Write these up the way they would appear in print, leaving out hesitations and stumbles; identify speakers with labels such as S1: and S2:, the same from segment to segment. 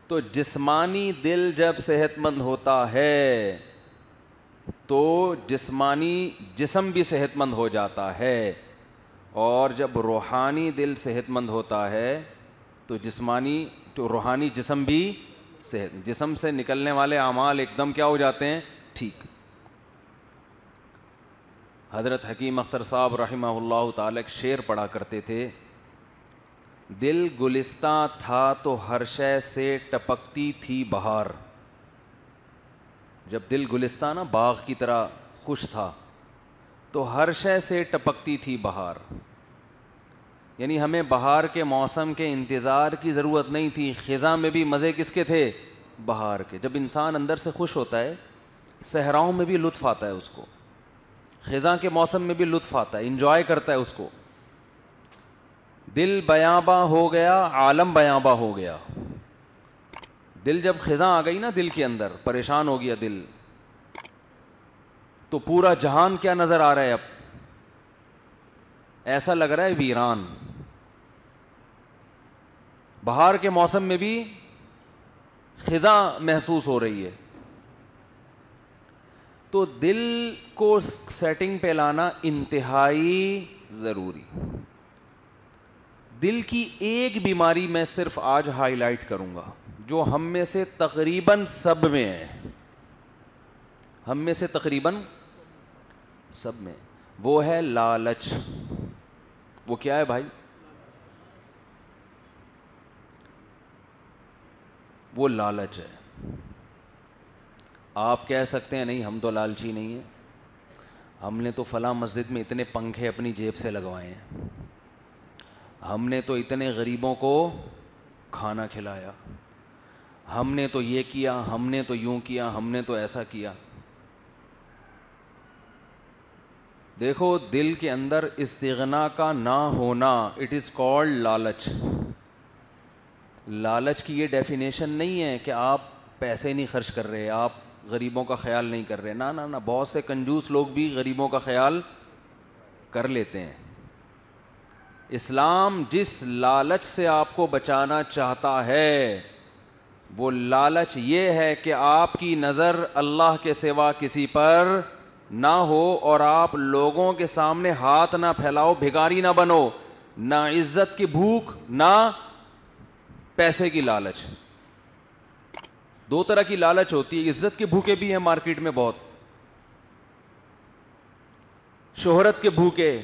S1: تو جسمانی دل جب صحت مند ہوتا ہے تو جسمانی جسم بھی صحت مند ہو جاتا ہے, اور جب روحانی دل صحت مند ہوتا ہے تو جسمانی تو روحانی جسم بھی جسم سے نکلنے والے اعمال ایک دم کیا ہو جاتے ہیں, ٹھیک. حضرت حکیم اختر صاحب رحمہ اللہ تعالی ایک شعر پڑھا کرتے تھے, دل گلستاں تھا تو ہر شے سے ٹپکتی تھی بہار. جب دل گلستاں نا باغ کی طرح خوش تھا تو ہر شے سے ٹپکتی تھی بہار. یعنی ہمیں بہار کے موسم کے انتظار کی ضرورت نہیں تھی, خزاں میں بھی مزے کس کے تھے, بہار کے. جب انسان اندر سے خوش ہوتا ہے صحراؤں میں بھی لطف آتا ہے اس کو, خزاں کے موسم میں بھی لطف آتا ہے, انجوائے کرتا ہے اس کو. دل بیاباں ہو گیا عالم بیاباں ہو گیا. دل جب خزاں آ گئی نا دل کے اندر, پریشان ہو گیا دل, تو پورا جہان کیا نظر آ رہا ہے, اب ایسا لگ رہا ہے ویران. بہار کے موسم میں بھی خزاں محسوس ہو رہی ہے. تو دل کو سیٹنگ پہ لانا انتہائی ضروری. دل کی ایک بیماری میں صرف آج ہائی لائٹ کروں گا جو ہم میں سے تقریباً سب میں ہے, ہم میں سے تقریباً سب میں, وہ ہے لالچ. وہ کیا ہے بھائی؟ وہ لالچ ہے. آپ کہہ سکتے ہیں نہیں ہم تو لالچی نہیں ہیں, ہم نے تو فلاں مسجد میں اتنے پنکھے اپنی جیب سے لگوائے ہیں, ہم نے تو اتنے غریبوں کو کھانا کھلایا, ہم نے تو یہ کیا, ہم نے تو یوں کیا, ہم نے تو ایسا کیا. دیکھو دل کے اندر استغنا کا نہ ہونا, اٹ از کالڈ لالچ. لالچ کی یہ ڈیفینیشن نہیں ہے کہ آپ پیسے نہیں خرچ کر رہے, آپ غریبوں کا خیال نہیں کر رہے. نہ, بہت سے کنجوس لوگ بھی غریبوں کا خیال کر لیتے ہیں. اسلام جس لالچ سے آپ کو بچانا چاہتا ہے وہ لالچ یہ ہے کہ آپ کی نظر اللہ کے سوا کسی پر نہ ہو اور آپ لوگوں کے سامنے ہاتھ نہ پھیلاؤ, بھکاری نہ بنو. نہ عزت کی بھوک نہ پیسے کی لالچ. دو طرح کی لالچ ہوتی ہے, عزت کے بھوکے بھی ہیں مارکیٹ میں بہت, شہرت کے بھوکے,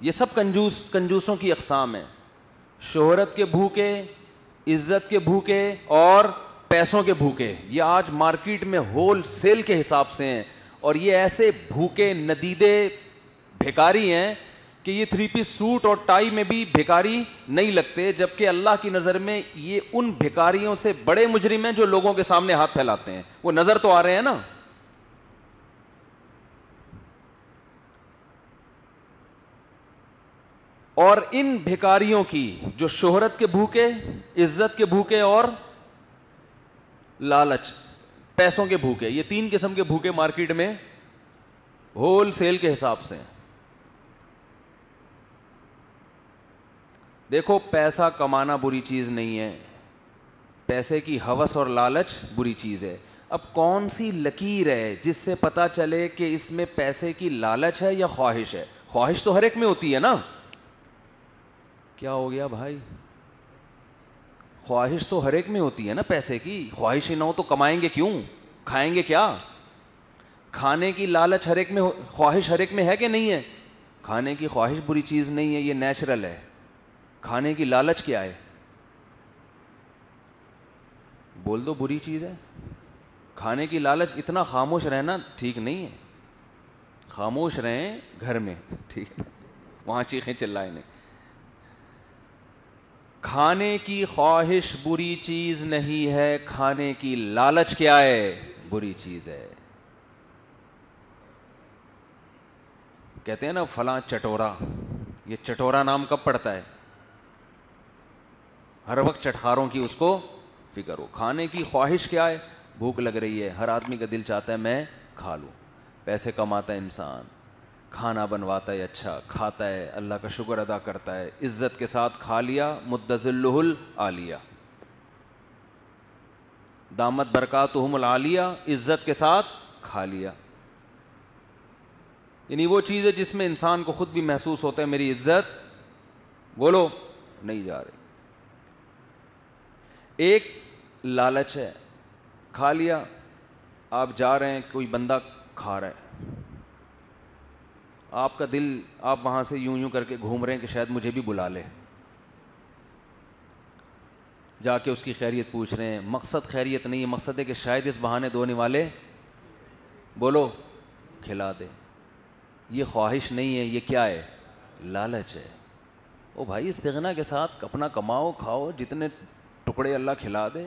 S1: یہ سب کنجوسوں کی اقسام ہیں. شہرت کے بھوکے, عزت کے بھوکے اور پیسوں کے بھوکے, یہ آج مارکیٹ میں ہول سیل کے حساب سے ہیں. اور یہ ایسے بھوکے ندیدے بھکاری ہیں کہ یہ 3 پیس سوٹ اور ٹائی میں بھی بھکاری نہیں لگتے, جبکہ اللہ کی نظر میں یہ ان بھکاریوں سے بڑے مجرم ہیں جو لوگوں کے سامنے ہاتھ پھیلاتے ہیں. وہ نظر تو آ رہے ہیں نا. اور ان بھکاریوں کی جو شہرت کے بھوکے, عزت کے بھوکے اور لالچ پیسوں کے بھوکے, یہ 3 قسم کے بھوکے مارکیٹ میں ہول سیل کے حساب سے. دیکھو پیسہ کمانا بری چیز نہیں ہے, پیسے کی ہوس اور لالچ بری چیز ہے. اب کون سی لکیر ہے جس سے پتہ چلے کہ اس میں پیسے کی لالچ ہے یا خواہش ہے؟ خواہش تو ہر ایک میں ہوتی ہے نا. کیا ہو گیا بھائی؟ خواہش تو ہر ایک میں ہوتی ہے نا پیسے کی. خواہش ہی نہ ہو تو کمائیں گے کیوں, کھائیں گے کیا؟ کھانے کی لالچ ہر ایک میں, خواہش ہر ایک میں ہے کہ نہیں ہے؟ کھانے کی خواہش بری چیز نہیں ہے, یہ نیچرل ہے. کھانے کی لالچ کیا ہے؟ بول دو بری چیز ہے. کھانے کی لالچ. اتنا خاموش رہنا ٹھیک نہیں ہے, خاموش رہیں گھر میں, ٹھیک ہے, وہاں چیخیں چلائیں نہیں. کھانے کی خواہش بری چیز نہیں ہے, کھانے کی لالچ کیا ہے؟ بری چیز ہے. کہتے ہیں نا فلاں چٹورا, یہ چٹورا نام کب پڑتا ہے؟ ہر وقت چٹخاروں کی اس کو فکر ہو. کھانے کی خواہش کیا ہے؟ بھوک لگ رہی ہے, ہر آدمی کا دل چاہتا ہے میں کھا لوں. پیسے کماتا ہے انسان, کھانا بنواتا ہے, اچھا کھاتا ہے, اللہ کا شکر ادا کرتا ہے, عزت کے ساتھ کھا لیا, مدذلہ العالیہ. دامت برکاتہم العالیہ، عزت کے ساتھ کھا لیا. یعنی وہ چیز ہے جس میں انسان کو خود بھی محسوس ہوتا ہے میری عزت بولو نہیں جا رہی. ایک لالچ ہے، کھا لیا. آپ جا رہے ہیں، کوئی بندہ کھا رہا ہے، آپ کا دل، آپ وہاں سے یوں کر کے گھوم رہے ہیں کہ شاید مجھے بھی بلا لے. جا کے اس کی خیریت پوچھ رہے ہیں. مقصد خیریت نہیں ہے، مقصد ہے کہ شاید اس بہانے دھونے والے بولو کھلا دے. یہ خواہش نہیں ہے، یہ کیا ہے؟ لالچ ہے. او بھائی استغنا کے ساتھ اپنا کماؤ کھاؤ، جتنے ٹکڑے اللہ کھلا دے.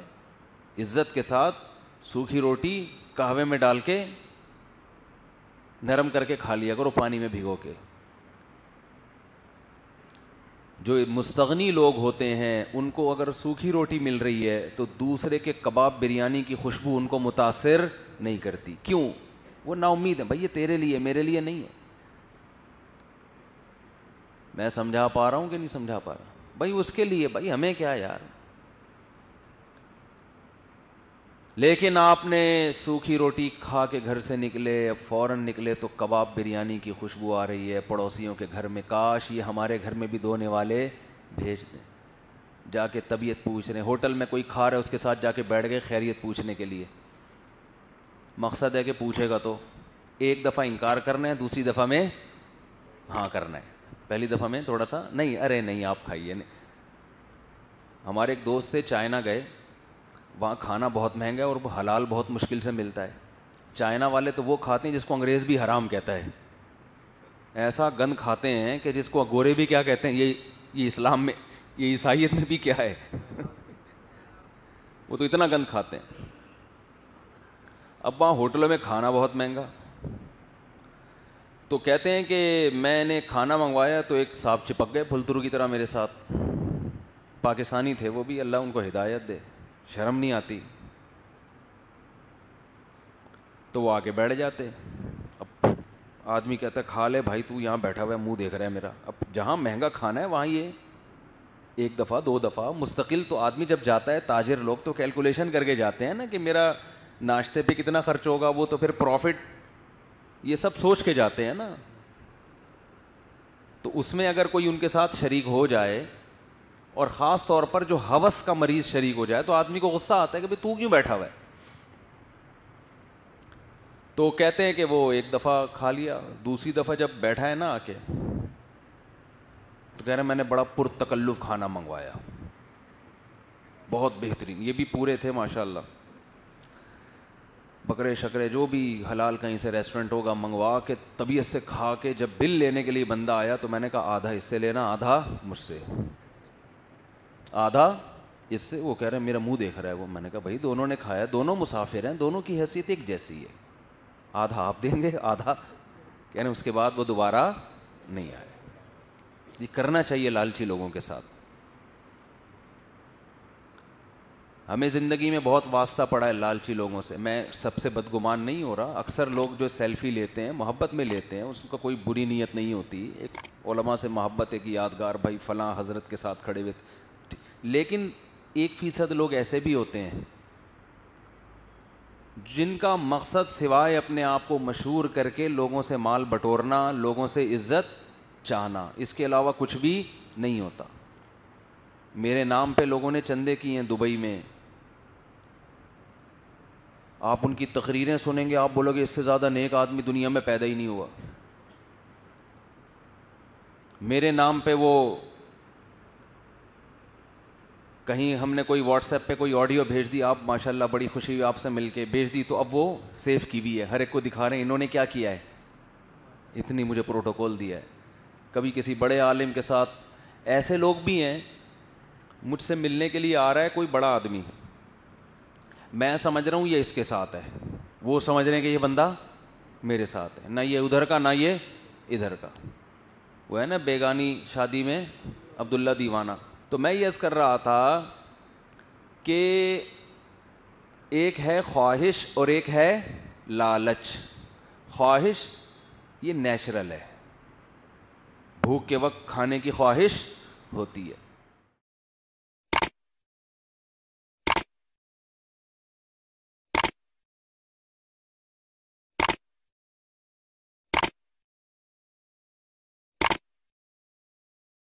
S1: عزت کے ساتھ سوکھی روٹی قہوے میں ڈال کے نرم کر کے کھا لیا کرو، پانی میں بھگو کے. جو مستغنی لوگ ہوتے ہیں ان کو اگر سوکھی روٹی مل رہی ہے تو دوسرے کے کباب بریانی کی خوشبو ان کو متاثر نہیں کرتی. کیوں؟ وہ نا امید ہے. بھائی یہ تیرے لیے، میرے لیے نہیں ہے. میں سمجھا پا رہا ہوں کہ نہیں سمجھا پا رہا؟ بھائی اس کے لیے، بھائی ہمیں کیا یار. لیکن آپ نے سوکھی روٹی کھا کے گھر سے نکلے، فوراً نکلے تو کباب بریانی کی خوشبو آ رہی ہے پڑوسیوں کے گھر میں. کاش یہ ہمارے گھر میں بھی دھونے والے بھیج دیں. جا کے طبیعت پوچھ رہے ہیں، ہوٹل میں کوئی کھا رہا ہے اس کے ساتھ جا کے بیٹھ گئے خیریت پوچھنے کے لیے. مقصد ہے کہ پوچھے گا تو ایک دفعہ انکار کرنا ہے، دوسری دفعہ میں ہاں کرنا ہے. پہلی دفعہ میں تھوڑا سا نہیں، ارے نہیں آپ کھائیے. ہمارے ایک دوست تھے، چائنا گئے. وہاں کھانا بہت مہنگا ہے اور وہ حلال بہت مشکل سے ملتا ہے. چائنا والے تو وہ کھاتے ہیں جس کو انگریز بھی حرام کہتا ہے. ایسا گند کھاتے ہیں کہ جس کو گورے بھی کیا کہتے ہیں. یہ اسلام میں، یہ عیسائیت میں بھی کیا ہے وہ تو اتنا گند کھاتے ہیں. اب وہاں ہوٹلوں میں کھانا بہت مہنگا. تو کہتے ہیں کہ میں نے کھانا منگوایا تو ایک صاحب چپک گئے پھلترو کی طرح میرے ساتھ. پاکستانی تھے وہ بھی، اللہ ان کو ہدایت دے، شرم نہیں آتی. تو وہ آ کے بیٹھ جاتے. اب آدمی کہتا ہے کھا لے بھائی، تو یہاں بیٹھا ہوا ہے منہ دیکھ رہا ہے میرا. اب جہاں مہنگا کھانا ہے وہاں یہ ایک دفعہ دو دفعہ مستقل. تو آدمی جب جاتا ہے، تاجر لوگ تو کیلکولیشن کر کے جاتے ہیں نا کہ میرا ناشتے پہ کتنا خرچ ہوگا، وہ تو پھر پروفٹ یہ سب سوچ کے جاتے ہیں نا. تو اس میں اگر کوئی ان کے ساتھ شریک ہو جائے، اور خاص طور پر جو ہوس کا مریض شریک ہو جائے، تو آدمی کو غصہ آتا ہے کہ بھئی تو کیوں بیٹھا ہوا ہے. تو کہتے ہیں کہ وہ ایک دفعہ کھا لیا، دوسری دفعہ جب بیٹھا ہے نا آ کے، تو کہہ رہے ہیں میں نے بڑا پرتکلف کھانا منگوایا، بہت بہترین. یہ بھی پورے تھے ماشاءاللہ، بکرے شکرے جو بھی حلال کہیں سے ریسٹورنٹ ہوگا منگوا کے طبیعت سے کھا کے. جب بل لینے کے لیے بندہ آیا تو میں نے کہا آدھا اس سے لینا، آدھا مجھ سے، آدھا اس سے. وہ کہہ رہے ہیں میرا منہ دیکھ رہا ہے وہ. میں نے کہا بھائی دونوں نے کھایا، دونوں مسافر ہیں، دونوں کی حیثیت ایک جیسی ہے. آدھا آپ دیں گے، آدھا. کہہ رہے ہیں اس کے بعد وہ دوبارہ نہیں آئے. یہ کرنا چاہیے لالچی لوگوں کے ساتھ. ہمیں زندگی میں بہت واسطہ پڑا ہے لالچی لوگوں سے. میں سب سے بدگمان نہیں ہو رہا. اکثر لوگ جو سیلفی لیتے ہیں محبت میں لیتے ہیں، اس کا کوئی بری نیت نہیں ہوتی. ایک علماء سے محبت ہے کہ یادگار بھائی فلاں حضرت کے ساتھ کھڑے ہوئے. لیکن 1% لوگ ایسے بھی ہوتے ہیں جن کا مقصد سوائے اپنے آپ کو مشہور کر کے لوگوں سے مال بٹورنا، لوگوں سے عزت چاہنا، اس کے علاوہ کچھ بھی نہیں ہوتا. میرے نام پہ لوگوں نے چندے کیے ہیں دبئی میں. آپ ان کی تقریریں سنیں گے، آپ بولو گے اس سے زیادہ نیک آدمی دنیا میں پیدا ہی نہیں ہوا. میرے نام پہ وہ کہیں ہم نے کوئی واٹس ایپ پہ کوئی آڈیو بھیج دی، آپ ماشاءاللہ بڑی خوشی ہوئی آپ سے مل کے، بھیج دی تو اب وہ سیو کی ہوئی ہے، ہر ایک کو دکھا رہے ہیں انہوں نے کیا کیا ہے، اتنی مجھے پروٹوکول دیا ہے. کبھی کسی بڑے عالم کے ساتھ. ایسے لوگ بھی ہیں مجھ سے ملنے کے لیے آ رہا ہے کوئی بڑا آدمی، میں سمجھ رہا ہوں یہ اس کے ساتھ ہے، وہ سمجھ رہے ہیں کہ یہ بندہ میرے ساتھ ہے. نہ یہ ادھر کا نہ یہ ادھر کا. وہ ہے نا بیگانی شادی میں عبداللہ دیوانہ. تو میں یہ عرض کر رہا تھا کہ ایک ہے خواہش اور ایک ہے لالچ. خواہش یہ نیچرل ہے، بھوک کے وقت کھانے کی خواہش ہوتی ہے.